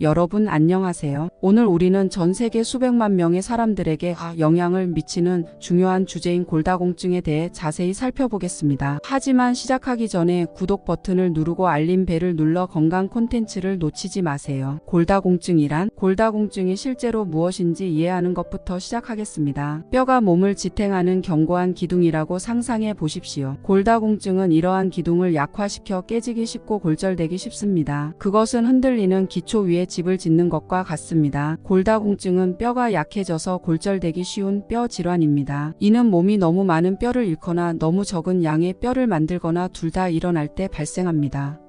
여러분 안녕하세요. 오늘 우리는 전 세계 수백만 명의 사람들에게 영향을 미치는 중요한 주제인 골다공증에 대해 자세히 살펴보겠습니다. 하지만 시작하기 전에 구독 버튼을 누르고 알림 벨을 눌러 건강 콘텐츠를 놓치지 마세요. 골다공증이 실제로 무엇인지 이해하는 것부터 시작하겠습니다. 뼈가 몸을 지탱하는 견고한 기둥이라고 상상해 보십시오. 골다공증은 이러한 기둥을 약화시켜 깨지기 쉽고 골절되기 쉽습니다. 그것은 흔들리는 기초 위에 집을 짓는 것과 같습니다. 골다공증은 뼈가 약해져서 골절되기 쉬운 뼈 질환입니다. 이는 몸이 너무 많은 뼈를 잃거나 너무 적은 양의 뼈를 만들거나 둘 다 일어날 때 발생합니다.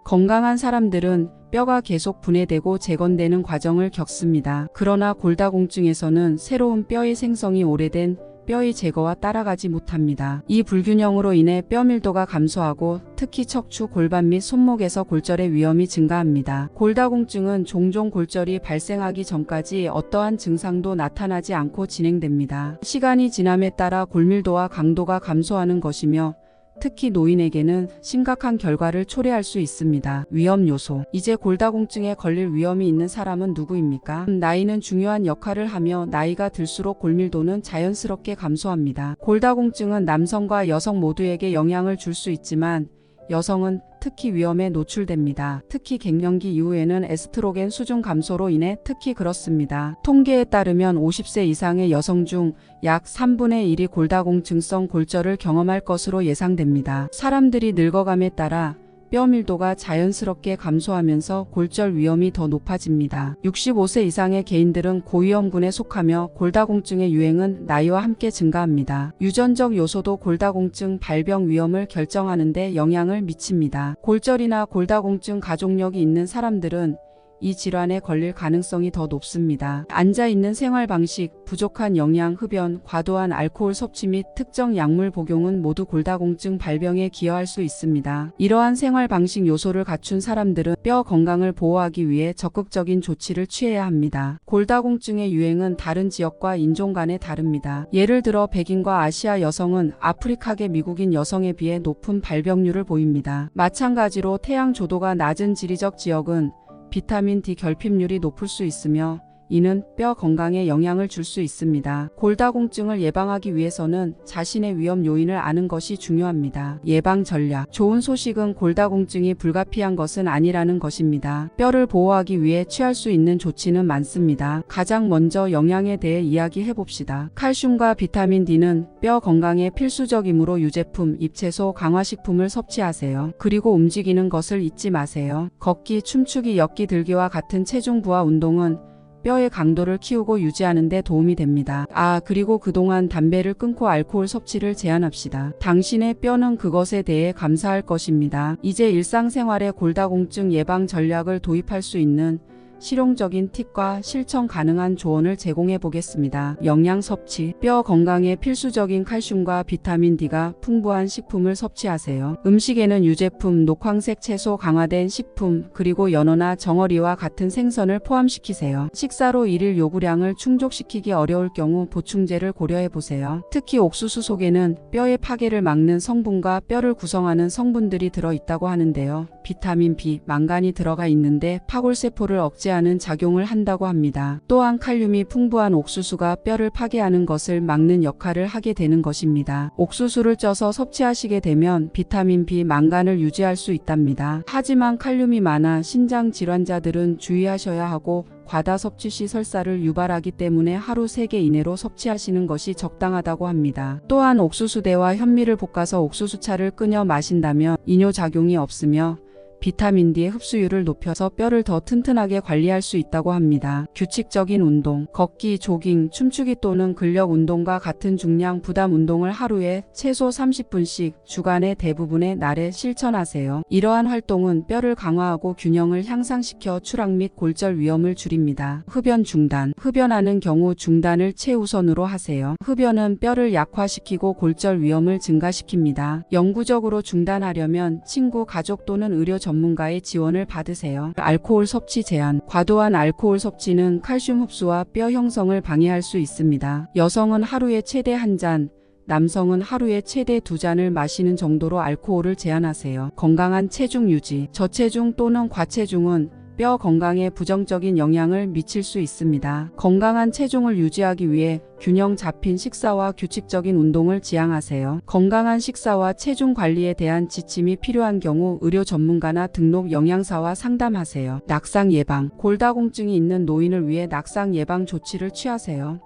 건강한 사람들은 뼈가 계속 분해되고 재건되는 과정을 겪습니다. 그러나 골다공증에서는 새로운 뼈의 생성이 오래된 뼈의 제거와 따라가지 못합니다. 이 불균형으로 인해 뼈 밀도가 감소하고 특히 척추, 골반 및 손목에서 골절의 위험이 증가합니다. 골다공증은 종종 골절이 발생하기 전까지 어떠한 증상도 나타나지 않고 진행됩니다. 시간이 지남에 따라 골밀도와 강도가 감소하는 것이며 특히 노인에게는 심각한 결과를 초래할 수 있습니다. 위험 요소. 이제 골다공증에 걸릴 위험이 있는 사람은 누구입니까? 나이는 중요한 역할을 하며 나이가 들수록 골밀도는 자연스럽게 감소합니다. 골다공증은 남성과 여성 모두에게 영향을 줄 수 있지만 여성은 특히 위험에 노출됩니다. 특히 갱년기 이후에는 에스트로겐 수준 감소로 인해 특히 그렇습니다. 통계에 따르면 50세 이상의 여성 중 약 3분의 1이 골다공증성 골절을 경험할 것으로 예상됩니다. 사람들이 늙어감에 따라 뼈 밀도가 자연스럽게 감소하면서 골절 위험이 더 높아집니다. 65세 이상의 개인들은 고위험군에 속하며 골다공증의 유행은 나이와 함께 증가합니다. 유전적 요소도 골다공증 발병 위험을 결정하는 데 영향을 미칩니다. 골절이나 골다공증 가족력이 있는 사람들은 이 질환에 걸릴 가능성이 더 높습니다. 앉아있는 생활 방식, 부족한 영양, 흡연, 과도한 알코올 섭취 및 특정 약물 복용은 모두 골다공증 발병에 기여할 수 있습니다. 이러한 생활 방식 요소를 갖춘 사람들은 뼈 건강을 보호하기 위해 적극적인 조치를 취해야 합니다. 골다공증의 유행은 다른 지역과 인종 간에 다릅니다. 예를 들어 백인과 아시아 여성은 아프리카계 미국인 여성에 비해 높은 발병률을 보입니다. 마찬가지로 태양 조도가 낮은 지리적 지역은 비타민 D 결핍률이 높을 수 있으며 이는 뼈 건강에 영향을 줄 수 있습니다. 골다공증을 예방하기 위해서는 자신의 위험 요인을 아는 것이 중요합니다. 예방 전략. 좋은 소식은 골다공증이 불가피한 것은 아니라는 것입니다. 뼈를 보호하기 위해 취할 수 있는 조치는 많습니다. 가장 먼저 영양에 대해 이야기해 봅시다. 칼슘과 비타민 D는 뼈 건강에 필수적이므로 유제품, 잎채소, 강화식품을 섭취하세요. 그리고 움직이는 것을 잊지 마세요. 걷기, 춤추기, 엮기, 들기와 같은 체중 부하 운동은 뼈의 강도를 키우고 유지하는 데 도움이 됩니다. 그리고 그동안 담배를 끊고 알코올 섭취를 제한합시다. 당신의 뼈는 그것에 대해 감사할 것입니다. 이제 일상생활에 골다공증 예방 전략을 도입할 수 있는 실용적인 팁과 실천 가능한 조언을 제공해 보겠습니다. 영양 섭취. 뼈 건강에 필수적인 칼슘과 비타민 D가 풍부한 식품을 섭취하세요. 음식에는 유제품, 녹황색 채소, 강화된 식품, 그리고 연어나 정어리와 같은 생선을 포함시키세요. 식사로 일일 요구량을 충족시키기 어려울 경우 보충제를 고려해 보세요. 특히 옥수수 속에는 뼈의 파괴를 막는 성분과 뼈를 구성하는 성분들이 들어있다고 하는데요. 비타민 B, 망간이 들어가 있는데 파골세포를 억제하는 작용을 한다고 합니다. 또한 칼륨이 풍부한 옥수수가 뼈를 파괴하는 것을 막는 역할을 하게 되는 것입니다. 옥수수를 쪄서 섭취하시게 되면 비타민 B, 망간을 유지할 수 있답니다. 하지만 칼륨이 많아 신장 질환자들은 주의하셔야 하고 과다 섭취 시 설사를 유발하기 때문에 하루 3개 이내로 섭취하시는 것이 적당하다고 합니다. 또한 옥수수대와 현미를 볶아서 옥수수차를 끓여 마신다면 이뇨작용이 없으며 비타민 D의 흡수율을 높여서 뼈를 더 튼튼하게 관리할 수 있다고 합니다. 규칙적인 운동, 걷기, 조깅, 춤추기 또는 근력 운동과 같은 중량 부담 운동을 하루에 최소 30분씩 주간의 대부분의 날에 실천하세요. 이러한 활동은 뼈를 강화하고 균형을 향상시켜 추락 및 골절 위험을 줄입니다. 흡연 중단. 흡연하는 경우 중단을 최우선으로 하세요. 흡연은 뼈를 약화시키고 골절 위험을 증가시킵니다. 영구적으로 중단하려면 친구, 가족 또는 의료 전문가의 지원을 받으세요. 알코올 섭취 제한. 과도한 알코올 섭취는 칼슘 흡수와 뼈 형성을 방해할 수 있습니다. 여성은 하루에 최대 1잔, 남성은 하루에 최대 2잔을 마시는 정도로 알코올을 제한하세요. 건강한 체중 유지. 저체중 또는 과체중은 뼈 건강에 부정적인 영향을 미칠 수 있습니다. 건강한 체중을 유지하기 위해 균형 잡힌 식사와 규칙적인 운동을 지향하세요. 건강한 식사와 체중 관리에 대한 지침이 필요한 경우 의료 전문가나 등록 영양사와 상담하세요. 낙상 예방. 골다공증이 있는 노인을 위해 낙상 예방 조치를 취하세요.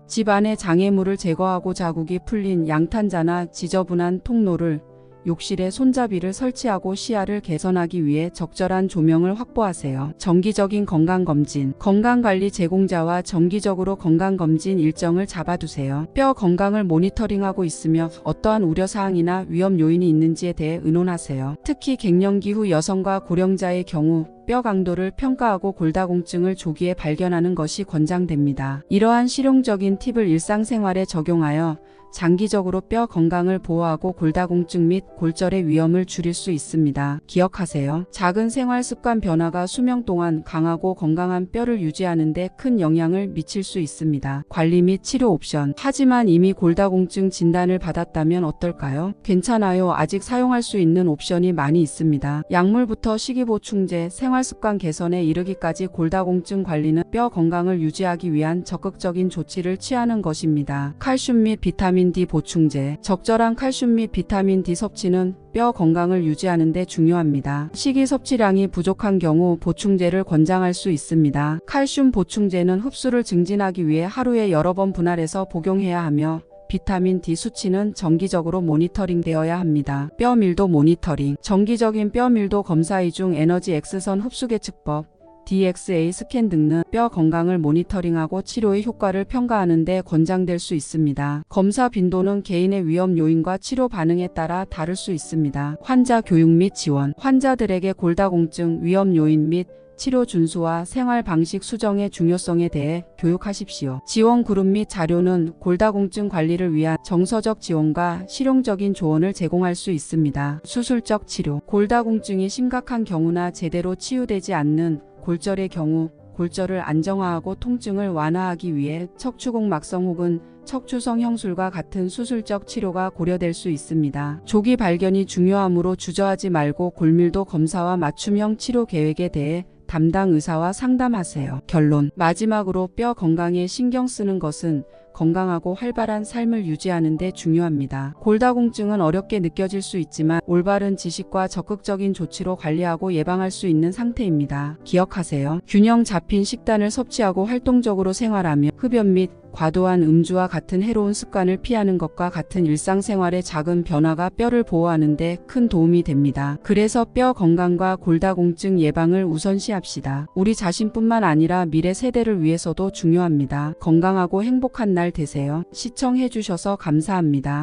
집안의 장애물을 제거하고 자국이 풀린 양탄자나 지저분한 통로를, 욕실에 손잡이를 설치하고 시야를 개선하기 위해 적절한 조명을 확보하세요. 정기적인 건강검진. 건강관리 제공자와 정기적으로 건강검진 일정을 잡아두세요. 뼈 건강을 모니터링하고 있으며 어떠한 우려사항이나 위험 요인이 있는지에 대해 의논하세요. 특히 갱년기 후 여성과 고령자의 경우 뼈 강도를 평가하고 골다공증을 조기에 발견하는 것이 권장됩니다. 이러한 실용적인 팁을 일상생활에 적용하여 장기적으로 뼈 건강을 보호하고 골다공증 및 골절의 위험을 줄일 수 있습니다. 기억하세요. 작은 생활 습관 변화가 수명 동안 강하고 건강한 뼈를 유지하는 데 큰 영향을 미칠 수 있습니다. 관리 및 치료 옵션. 하지만 이미 골다공증 진단을 받았다면 어떨까요? 괜찮아요. 아직 사용할 수 있는 옵션이 많이 있습니다. 약물부터 식이보충제, 생활습관 개선에 이르기까지 골다공증 관리는 뼈 건강을 유지하기 위한 적극적인 조치를 취하는 것입니다. 칼슘 및 비타민 D 보충제. 적절한 칼슘 및 비타민 D 섭취는 뼈 건강을 유지하는 데 중요합니다. 식이 섭취량이 부족한 경우 보충제를 권장할 수 있습니다. 칼슘 보충제는 흡수를 증진하기 위해 하루에 여러 번 분할해서 복용해야 하며 비타민 D 수치는 정기적으로 모니터링 되어야 합니다. 뼈 밀도 모니터링. 정기적인 뼈 밀도 검사의 중 에너지 X선 흡수 계측법, DXA 스캔 등은 뼈 건강을 모니터링하고 치료의 효과를 평가하는 데 권장될 수 있습니다. 검사 빈도는 개인의 위험 요인과 치료 반응에 따라 다를 수 있습니다. 환자 교육 및 지원. 환자들에게 골다공증 위험 요인 및 치료 준수와 생활 방식 수정의 중요성에 대해 교육하십시오. 지원 그룹 및 자료는 골다공증 관리를 위한 정서적 지원과 실용적인 조언을 제공할 수 있습니다. 수술적 치료. 골다공증이 심각한 경우나 제대로 치유되지 않는 골절의 경우 골절을 안정화하고 통증을 완화하기 위해 척추공막성 혹은 척추성 형술과 같은 수술적 치료가 고려될 수 있습니다. 조기 발견이 중요하므로 주저하지 말고 골밀도 검사와 맞춤형 치료 계획에 대해 담당 의사와 상담하세요. 결론. 마지막으로 뼈 건강에 신경 쓰는 것은 건강하고 활발한 삶을 유지하는 데 중요합니다. 골다공증은 어렵게 느껴질 수 있지만 올바른 지식과 적극적인 조치로 관리하고 예방할 수 있는 상태입니다. 기억하세요. 균형 잡힌 식단을 섭취하고 활동적으로 생활하며 흡연 및 과도한 음주와 같은 해로운 습관을 피하는 것과 같은 일상생활의 작은 변화가 뼈를 보호하는 데 큰 도움이 됩니다. 그래서 뼈 건강과 골다공증 예방을 우선시합시다. 우리 자신뿐만 아니라 미래 세대를 위해서도 중요합니다. 건강하고 행복한 날 되세요. 시청해주셔서 감사합니다.